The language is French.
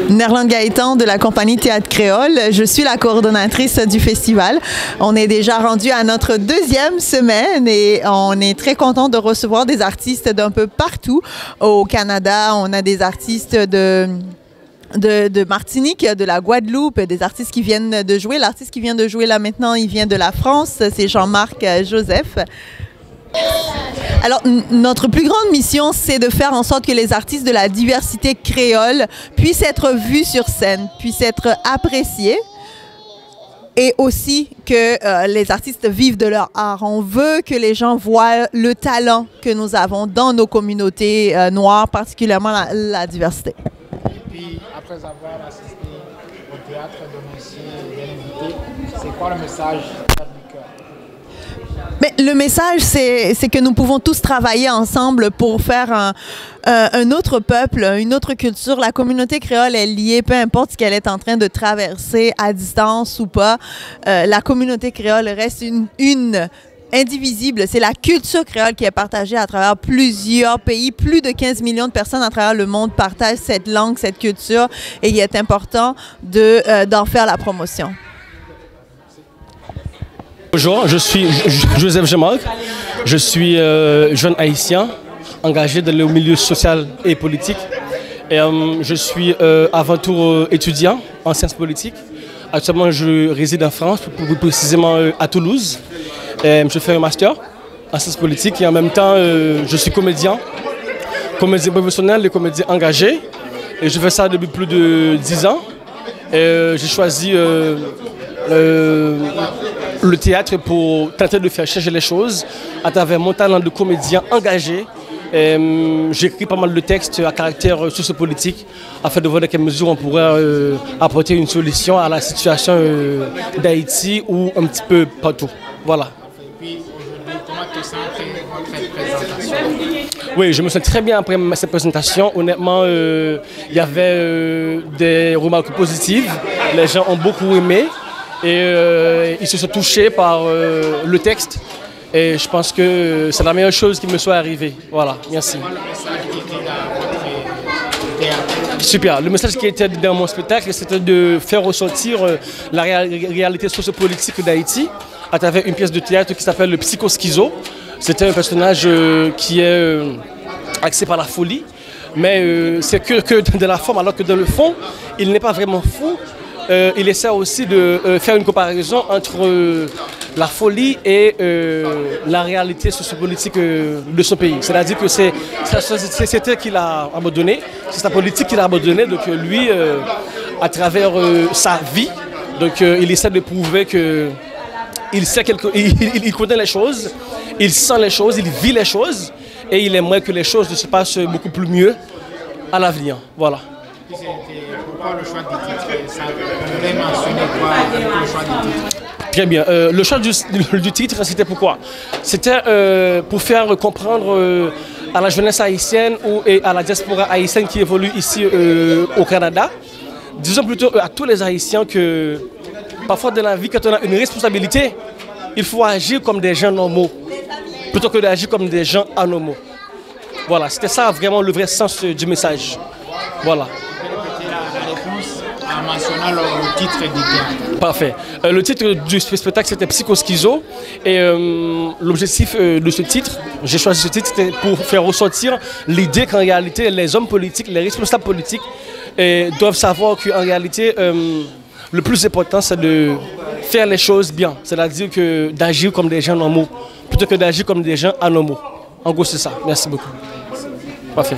Nerlande Gaëtan de la compagnie Théâtre Créole. Je suis la coordonnatrice du festival. On est déjà rendu à notre deuxième semaine et on est très content de recevoir des artistes d'un peu partout. Au Canada, on a des artistes de Martinique, de la Guadeloupe, des artistes qui viennent de jouer. L'artiste qui vient de jouer là maintenant, il vient de la France, c'est Jean-Marc Joseph. Alors, notre plus grande mission, c'est de faire en sorte que les artistes de la diversité créole puissent être vus sur scène, puissent être appréciés et aussi que les artistes vivent de leur art. On veut que les gens voient le talent que nous avons dans nos communautés noires, particulièrement la diversité. Et puis, après avoir assisté au théâtre de monsieur et l'invité, c'est quoi le message du cœur? Mais le message, c'est que nous pouvons tous travailler ensemble pour faire un autre peuple, une autre culture. La communauté créole est liée, peu importe ce qu'elle est en train de traverser à distance ou pas. La communauté créole reste une indivisible. C'est la culture créole qui est partagée à travers plusieurs pays. Plus de 15 millions de personnes à travers le monde partagent cette langue, cette culture, et il est important d'en faire la promotion. Bonjour, je suis Joseph Jean-Marc, je suis jeune haïtien engagé dans le milieu social et politique. Et, je suis avant tout étudiant en sciences politiques. Actuellement, je réside en France, plus précisément à Toulouse. Je fais un master en sciences politiques et en même temps, je suis comédien professionnel et comédien engagé. Et je fais ça depuis plus de 10 ans. J'ai choisi le théâtre pour tenter de faire changer les choses à travers mon talent de comédien engagé. J'écris pas mal de textes à caractère sociopolitique afin de voir dans quelle mesure on pourrait apporter une solution à la situation d'Haïti ou un petit peu partout. Voilà. Et puis aujourd'hui, comment te sens après votre présentation? Oui, je me sens très bien après cette présentation. Honnêtement, il y avait des remarques positives. Les gens ont beaucoup aimé. Et ils se sont touchés par le texte et je pense que c'est la meilleure chose qui me soit arrivée. Voilà, merci. Super. Le message qui était dans mon spectacle, c'était de faire ressortir la réalité sociopolitique d'Haïti à travers une pièce de théâtre qui s'appelle le Psychoschizo. C'était un personnage qui est axé par la folie, mais c'est que de la forme, alors que dans le fond, il n'est pas vraiment fou. Il essaie aussi de faire une comparaison entre la folie et la réalité sociopolitique de son pays. C'est-à-dire que c'est sa société qu'il a abandonnée, c'est sa politique qu'il a abandonnée. Donc lui, à travers sa vie, donc, il essaie de prouver qu'il sait il connaît les choses, il sent les choses, il vit les choses et il aimerait que les choses se passent beaucoup plus mieux à l'avenir. Voilà. Pourquoi le choix du titre? Ça voulait mentionner quoi le choix du titre? Très bien. Le choix du titre, c'était pourquoi? C'était pour faire comprendre à la jeunesse haïtienne et à la diaspora haïtienne qui évolue ici au Canada, disons plutôt à tous les Haïtiens que parfois dans la vie, quand on a une responsabilité, il faut agir comme des gens normaux, plutôt que d'agir comme des gens anormaux. Voilà, c'était ça vraiment le vrai sens du message. Voilà. En mentionnant le titre du théâtre. Parfait. Le titre du spectacle, c'était Psychoschizo. Et l'objectif de ce titre, j'ai choisi ce titre, c'était pour faire ressortir l'idée qu'en réalité, les hommes politiques, les responsables politiques doivent savoir qu'en réalité, le plus important, c'est de faire les choses bien. C'est-à-dire que d'agir comme des gens normaux, plutôt que d'agir comme des gens anormaux. En gros, c'est ça. Merci beaucoup. Parfait.